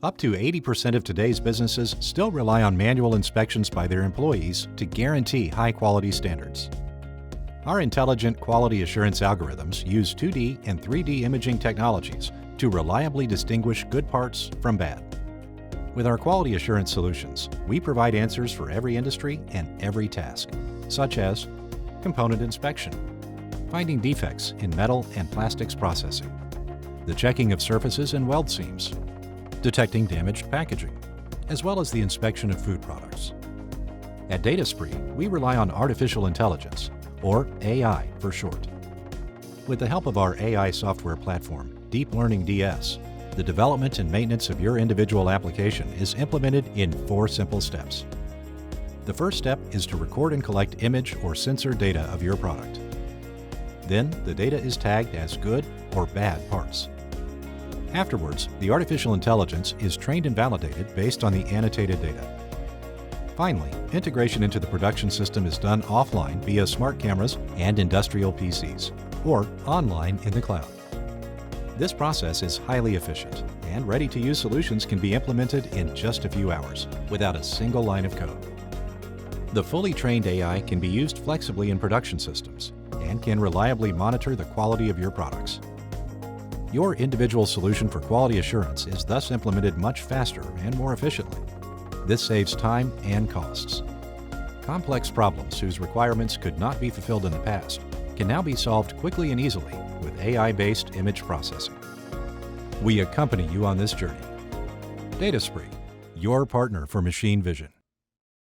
Up to 80% of today's businesses still rely on manual inspections by their employees to guarantee high-quality standards. Our intelligent quality assurance algorithms use 2D and 3D imaging technologies to reliably distinguish good parts from bad. With our quality assurance solutions, we provide answers for every industry and every task, such as component inspection, finding defects in metal and plastics processing, the checking of surfaces and weld seams, detecting damaged packaging, as well as the inspection of food products. At DataSpree, we rely on artificial intelligence, or AI for short. With the help of our AI software platform, Deep Learning DS, the development and maintenance of your individual application is implemented in 4 simple steps. The first step is to record and collect image or sensor data of your product. Then, the data is tagged as good or bad parts. Afterwards, the artificial intelligence is trained and validated based on the annotated data. Finally, integration into the production system is done offline via smart cameras and industrial PCs, or online in the cloud. This process is highly efficient, and ready-to-use solutions can be implemented in just a few hours, without a single line of code. The fully trained AI can be used flexibly in production systems, and can reliably monitor the quality of your products. Your individual solution for quality assurance is thus implemented much faster and more efficiently. This saves time and costs. Complex problems whose requirements could not be fulfilled in the past can now be solved quickly and easily with AI-based image processing. We accompany you on this journey. DataSpree, your partner for machine vision.